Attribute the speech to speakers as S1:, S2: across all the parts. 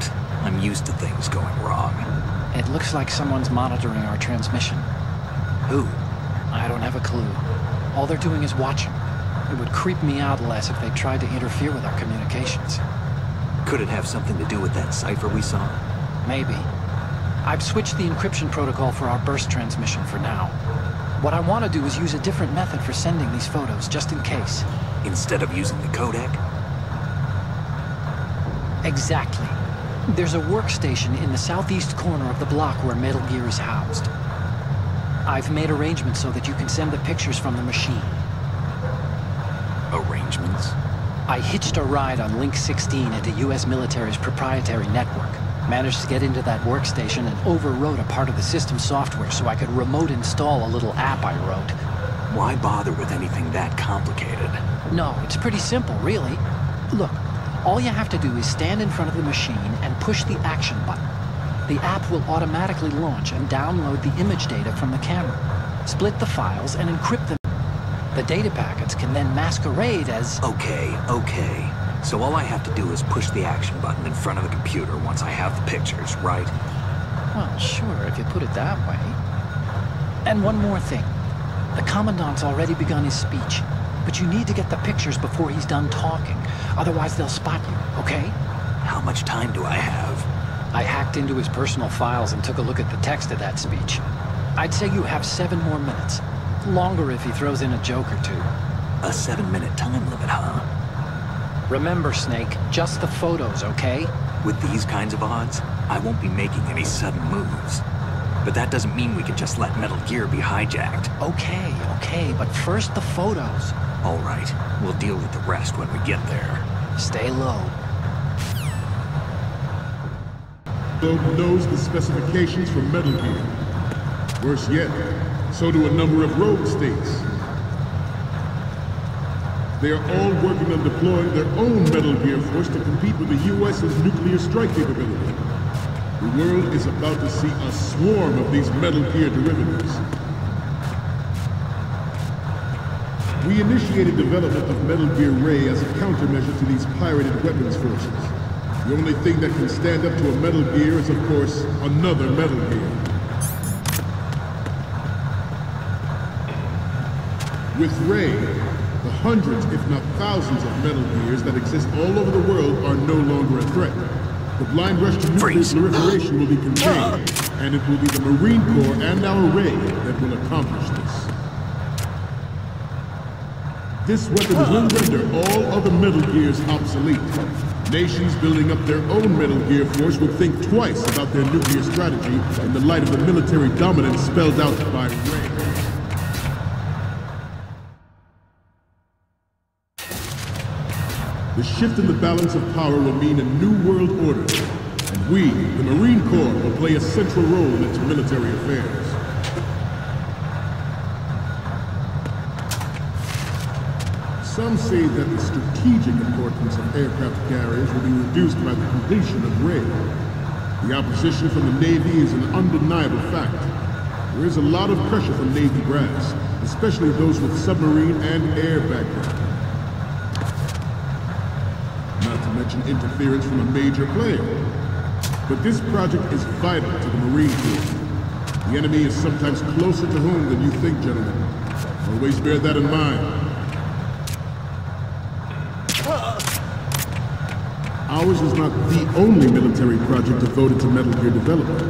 S1: I'm used to things going wrong.
S2: It looks like someone's monitoring our transmission.
S1: Who?
S2: I don't have a clue. All they're doing is watching. It would creep me out less if they tried to interfere with our communications.
S1: Could it have something to do with that cipher we saw?
S2: Maybe. I've switched the encryption protocol for our burst transmission for now. What I want to do is use a different method for sending these photos, just in case.
S1: Instead of using the codec?
S2: Exactly. There's a workstation in the southeast corner of the block where Metal Gear is housed. I've made arrangements so that you can send the pictures from the machine.
S1: Arrangements?
S2: I hitched a ride on Link 16 into US military's proprietary network. Managed to get into that workstation and overwrote a part of the system software so I could remote install a little app I wrote.
S1: Why bother with anything that complicated?
S2: No, it's pretty simple, really. Look, all you have to do is stand in front of the machine and push the action button. The app will automatically launch and download the image data from the camera, split the files, and encrypt them. The data packets can then masquerade as...
S1: Okay. So all I have to do is push the action button in front of the computer once I have the pictures, right?
S2: Well, sure, if you put it that way. And one more thing. The Commandant's already begun his speech, but you need to get the pictures before he's done talking. Otherwise, they'll spot you, okay?
S1: How much time do I have?
S2: I hacked into his personal files and took a look at the text of that speech. I'd say you have 7 more minutes. Longer if he throws in a joke or two.
S1: A 7-minute time limit, huh?
S2: Remember, Snake, just the photos, okay?
S1: With these kinds of odds, I won't be making any sudden moves. But that doesn't mean we can just let Metal Gear be hijacked.
S2: Okay, but first the photos.
S1: All right, we'll deal with the rest when we get there.
S2: Stay low.
S3: Globe knows the specifications for Metal Gear. Worse yet, so do a number of rogue states. They are all working on deploying their own Metal Gear force to compete with the U.S.'s nuclear strike capability. The world is about to see a swarm of these Metal Gear derivatives. We initiated development of Metal Gear Ray as a countermeasure to these pirated weapons forces. The only thing that can stand up to a Metal Gear is, of course, another Metal Gear. With Ray, the hundreds, if not thousands, of Metal Gears that exist all over the world are no longer a threat. The blind rush to nuclear proliferation will be contained, and it will be the Marine Corps and our Ray that will accomplish this. This weapon will render all other Metal Gears obsolete. Nations building up their own Metal Gear force will think twice about their nuclear strategy in the light of the military dominance spelled out by Ray. The shift in the balance of power will mean a new world order, and we, the Marine Corps, will play a central role in its military affairs. Some say that the strategic importance of aircraft carriers will be reduced by the completion of Ray. The opposition from the Navy is an undeniable fact. There is a lot of pressure from Navy brass, especially those with submarine and air background. Not to mention interference from a major player. But this project is vital to the Marine Corps. The enemy is sometimes closer to home than you think, gentlemen. Always bear that in mind. Ours is not the only military project devoted to Metal Gear development,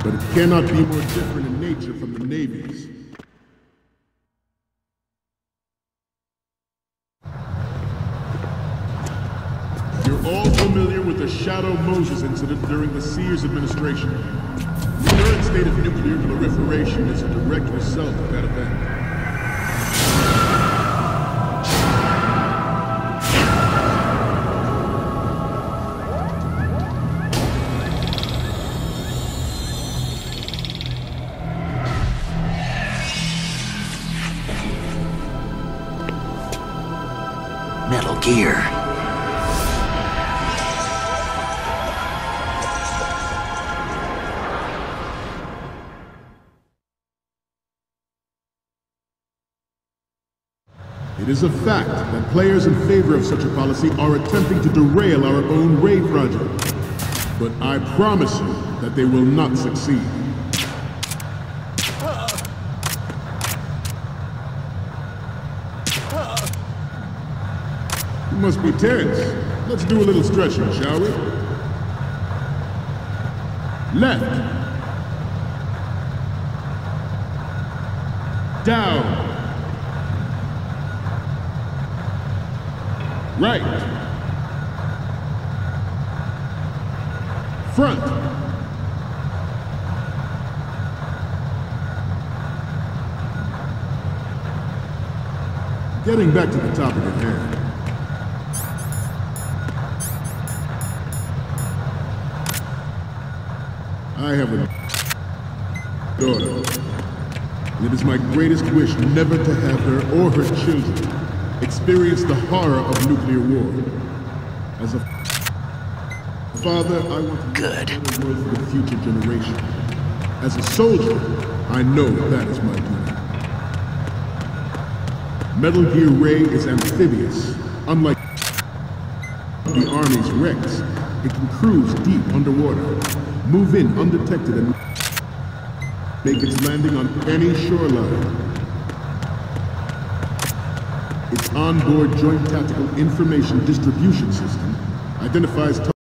S3: but it cannot be more different in nature from the Navy's. You're all familiar with the Shadow Moses incident during the Sears administration. The current state of nuclear proliferation is a direct result of that event.
S1: Metal Gear.
S3: It is a fact that players in favor of such a policy are attempting to derail our own Ray project. but I promise you that they will not succeed. You must be tense. Let's do a little stretching, shall we? Left. Down. Right. Front. Getting back to the topic at hand. I have a daughter, and it is my greatest wish never to have her or her children experience the horror of nuclear war. As a father, I want to make a better world for the future generation. As a soldier, I know that is my duty. Metal Gear Ray is amphibious. Unlike the Army's Rex, it can cruise deep underwater, move in undetected, and make its landing on any shoreline. Its onboard Joint Tactical Information Distribution System identifies